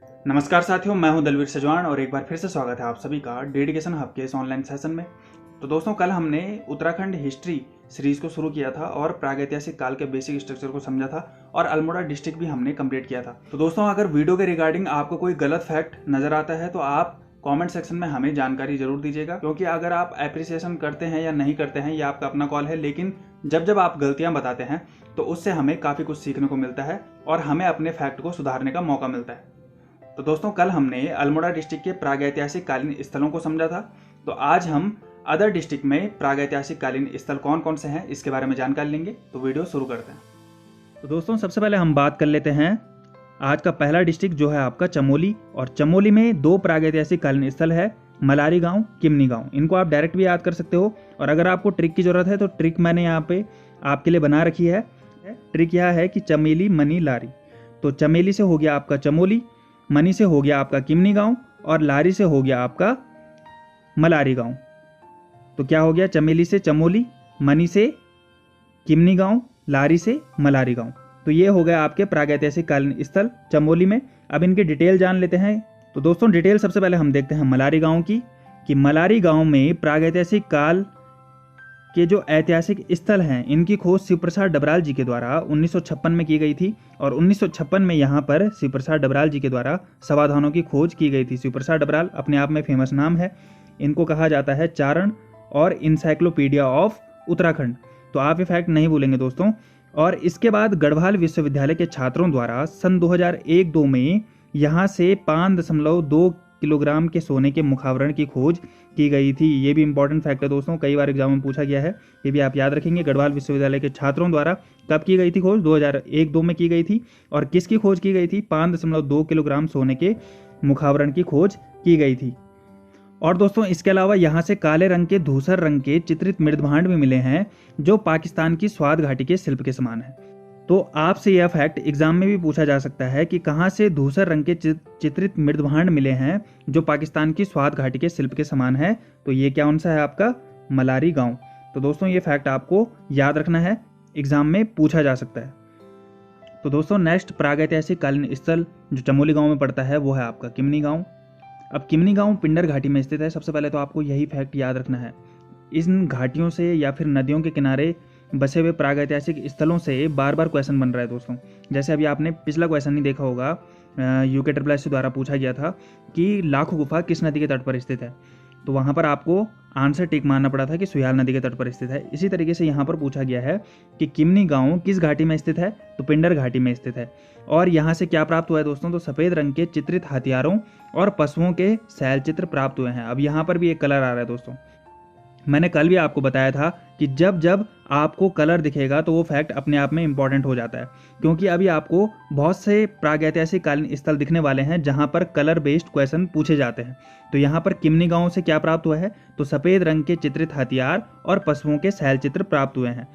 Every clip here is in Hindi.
नमस्कार साथियों, मैं हूं दलवीर सजवान और एक बार फिर से स्वागत है आप सभी का डेडिकेशन हब के इस ऑनलाइन सेशन में। तो दोस्तों, कल हमने उत्तराखंड हिस्ट्री सीरीज को शुरू किया था और प्रागैतिहासिक काल के बेसिक स्ट्रक्चर को समझा था और अल्मोड़ा डिस्ट्रिक्ट भी हमने कंप्लीट किया था। तो दोस्तों, अगर वीडियो के रिगार्डिंग आपको कोई गलत फैक्ट नजर आता है तो आप कमेंट सेक्शन में हमें जानकारी जरूर दीजिएगा, क्योंकि अगर आप अप्रिसिएशन करते हैं या नहीं करते हैं ये आपका अपना कॉल है, लेकिन जब जब आप गलतियां बताते हैं तो उससे हमें काफ़ी कुछ सीखने को मिलता है और हमें अपने फैक्ट को सुधारने का मौका मिलता है। तो दोस्तों, कल हमने अल्मोड़ा डिस्ट्रिक्ट के प्रागैतिहासिक कालीन स्थलों को समझा था। तो आज हम अदर डिस्ट्रिक्ट में प्रागैतिहासिक कालीन स्थल कौन कौन से हैं इसके बारे में जानकारी लेंगे। तो वीडियो शुरू करते हैं। तो दोस्तों, सबसे पहले हम बात कर लेते हैं आज का पहला डिस्ट्रिक्ट जो है आपका चमोली, और चमोली में दो प्रागैतिहासिक कालीन स्थल है, मलारी गांव, किमनी गांव। इनको आप डायरेक्ट भी याद कर सकते हो, और अगर आपको ट्रिक की जरूरत है तो ट्रिक मैंने यहाँ पे आपके लिए बना रखी है। ट्रिक यह है कि चमेली, मनी, लारी। तो चमेली से हो गया आपका चमोली, मनी से हो गया आपका किमनी गांव, और लारी से हो गया आपका मलारी गांव। तो क्या हो गया? चमेली से चमोली, मनी से किमनी गांव, लारी से मलारी गांव। तो ये हो गया आपके प्रागैतिहासिक कालीन स्थल चमोली में। अब इनकी डिटेल जान लेते हैं। तो दोस्तों, डिटेल सबसे पहले हम देखते हैं मलारी गांव की, कि मलारी गांव में प्रागैतिहासिक काल के जो ऐतिहासिक स्थल हैं इनकी खोज शिव प्रसाद डबराल जी के द्वारा 1956 में की गई थी। और 1956 में यहाँ पर शिव प्रसाद डबराल जी के द्वारा समाधानों की खोज की गई थी। शिव प्रसाद डबराल अपने आप में फेमस नाम है। इनको कहा जाता है चारण और इंसाइक्लोपीडिया ऑफ उत्तराखंड। तो आप ये फैक्ट नहीं भूलेंगे दोस्तों। और इसके बाद गढ़वाल विश्वविद्यालय के छात्रों द्वारा सन 2001-2 में यहाँ से 5.2 किलोग्राम के सोने के मुखावरण की खोज की गई थी। ये भी इंपॉर्टेंट फैक्ट है दोस्तों, कई बार एग्जाम में पूछा गया है, ये भी आप याद रखेंगे। गढ़वाल विश्वविद्यालय के छात्रों द्वारा कब की गई थी खोज? 2001-2 में की गई थी। और किसकी खोज की गई थी? 5.2 किलोग्राम सोने के मुखावरण की खोज की गई थी। और दोस्तों, इसके अलावा यहाँ से काले रंग के, धूसर रंग के चित्रित मृदभांड भी मिले हैं जो पाकिस्तान की स्वाद घाटी के शिल्प के समान है। तो आपसे यह फैक्ट एग्जाम में भी पूछा जा सकता है कि कहाँ से धूसर रंग के चित्रित मृदभांड मिले हैं जो पाकिस्तान की स्वाद घाटी के शिल्प के समान है। तो ये कौन सा है? आपका मलारी गांव। तो दोस्तों, ये फैक्ट आपको याद रखना है, एग्जाम में पूछा जा सकता है। तो दोस्तों, नेक्स्ट प्रागैतिहासिक कालीन स्थल जो चमोली गांव में पड़ता है वो है आपका किमनी गांव। अब किमनी गांव पिंडर घाटी में स्थित है। सबसे पहले तो आपको यही फैक्ट याद रखना है। इन घाटियों से या फिर नदियों के किनारे बसे हुए प्रागैतिहासिक स्थलों से बार बार क्वेश्चन बन रहा है दोस्तों। जैसे अभी आपने पिछला क्वेश्चन नहीं देखा होगा, UKSS द्वारा पूछा गया था कि लाखों गुफा किस नदी के तट पर स्थित है। तो वहाँ पर आपको आंसर टिक मारना पड़ा था कि सुयाल नदी के तट पर स्थित है। इसी तरीके से यहाँ पर पूछा गया है कि किमनी गांव किस घाटी में स्थित है? तो पिंडर घाटी में स्थित है। और यहाँ से क्या प्राप्त हुआ है दोस्तों? तो सफ़ेद रंग के चित्रित हथियारों और पशुओं के शैल चित्र प्राप्त हुए हैं। अब यहाँ पर भी एक कलर आ रहा है दोस्तों। मैंने कल भी आपको बताया था कि जब जब आपको कलर दिखेगा तो वो फैक्ट अपने आप में इंपॉर्टेंट हो जाता है, क्योंकि अभी आपको बहुत से प्रागैतिहासिक कालीन स्थल दिखने वाले हैं जहां पर कलर बेस्ड क्वेश्चन पूछे जाते हैं। तो यहाँ पर किमनी गांव से क्या प्राप्त हुआ है? तो सफ़ेद रंग के चित्रित हथियार और पशुओं के शैल चित्र प्राप्त हुए हैं।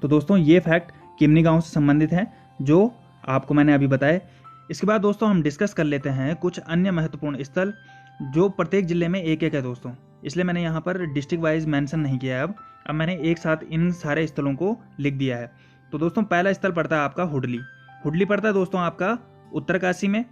तो दोस्तों, ये फैक्ट किमनी गाँव से संबंधित हैं जो आपको मैंने अभी बताए। इसके बाद दोस्तों, हम डिस्कस कर लेते हैं कुछ अन्य महत्वपूर्ण स्थल जो प्रत्येक जिले में एक एक है दोस्तों, इसलिए मैंने यहाँ पर डिस्ट्रिक्ट वाइज मेंशन नहीं किया है। अब मैंने एक साथ इन सारे स्थलों को लिख दिया है। तो दोस्तों, पहला स्थल पड़ता है आपका हुडली। हुडली पड़ता है दोस्तों आपका उत्तरकाशी में,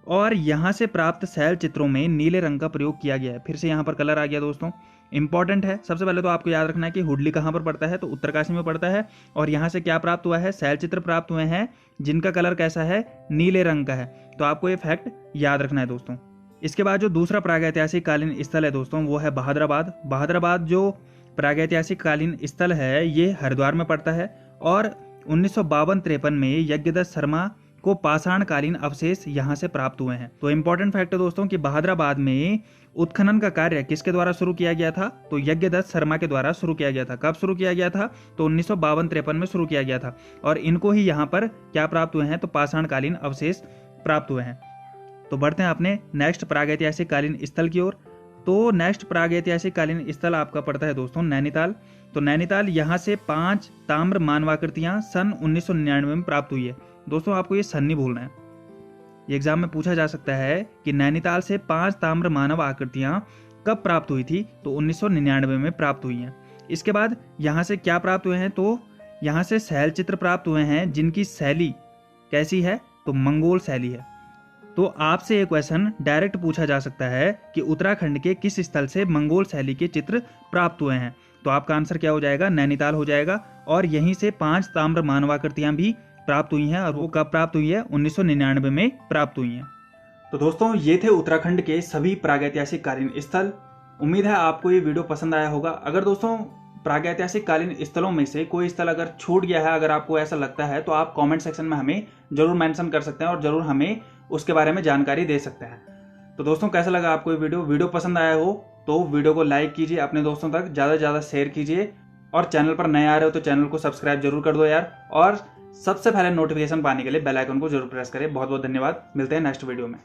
और यहाँ से प्राप्त शैल चित्रों में नीले रंग का प्रयोग किया गया है। फिर से यहाँ पर कलर आ गया दोस्तों, इंपॉर्टेंट है। सबसे पहले तो आपको याद रखना है कि हुडली कहाँ पर पड़ता है? तो उत्तरकाशी में पड़ता है। और यहाँ से क्या प्राप्त हुआ है? शैल चित्र प्राप्त हुए हैं जिनका कलर कैसा है? नीले रंग का है। तो आपको ये फैक्ट याद रखना है दोस्तों। इसके बाद जो दूसरा प्रागैतिहासिक कालीन स्थल है दोस्तों वो है बहादुराबाद। बहादुराबाद जो प्रागैतिहासिक कालीन स्थल है ये हरिद्वार में पड़ता है। और 1952-53 में यज्ञदत्त शर्मा को पाषाणकालीन अवशेष यहाँ से प्राप्त हुए हैं। तो इंपॉर्टेंट फैक्ट है दोस्तों कि बहादुराबाद में उत्खनन का कार्य किसके द्वारा शुरू किया गया था? तो यज्ञदत्त शर्मा के द्वारा शुरू किया गया था। कब शुरू किया गया था? तो 1952-53 में शुरू किया गया था। और इनको ही यहाँ पर क्या प्राप्त हुए हैं? तो पाषाणकालीन अवशेष प्राप्त हुए हैं। तो बढ़ते हैं अपने नेक्स्ट प्रागैतिहासिक कालीन स्थल की ओर। तो नेक्स्ट प्रागैतिहासिक कालीन स्थल आपका पड़ता है दोस्तों नैनीताल। तो नैनीताल यहाँ से 5 ताम्र मानवाकृतियाँ सन 1999 में प्राप्त हुई है। दोस्तों, आपको ये सन नहीं भूलना है, ये एग्जाम में पूछा जा सकता है कि नैनीताल से 5 ताम्र मानव आकृतियाँ कब प्राप्त हुई थी? तो 1999 में प्राप्त हुई हैं। इसके बाद यहाँ से क्या प्राप्त हुए हैं? तो यहाँ से शैल चित्र प्राप्त हुए हैं जिनकी शैली कैसी है? तो मंगोल शैली है। तो आपसे एक क्वेश्चन डायरेक्ट पूछा जा सकता है कि उत्तराखंड के किस स्थल से मंगोल शैली के चित्र प्राप्त हुए हैं। तो आपका आंसर क्या हो जाएगा? नैनीताल हो जाएगा। और यहीं से 5 ताम्र मानवाकृतियां भी प्राप्त हुई हैं और वो कब प्राप्त हुई है? 1999 में प्राप्त हुई हैं। तो दोस्तों ये थे उत्तराखंड के सभी प्रागैतिहासिक कालीन स्थल। उम्मीद है आपको ये वीडियो पसंद आया होगा। अगर दोस्तों प्रागैतिहासिक कालीन स्थलों में से कोई स्थल अगर छूट गया है, अगर आपको ऐसा लगता है, तो आप कमेंट सेक्शन में हमें जरूर मेंशन कर सकते हैं और जरूर हमें उसके बारे में जानकारी दे सकते हैं। तो दोस्तों कैसा लगा आपको ये वीडियो पसंद आया हो तो वीडियो को लाइक कीजिए, अपने दोस्तों तक ज़्यादा से ज़्यादा शेयर कीजिए और चैनल पर नए आ रहे हो तो चैनल को सब्सक्राइब जरूर कर दो यार। और सबसे पहले नोटिफिकेशन पाने के लिए बेल आइकन को जरूर प्रेस करें। बहुत बहुत धन्यवाद। मिलते हैं नेक्स्ट वीडियो में।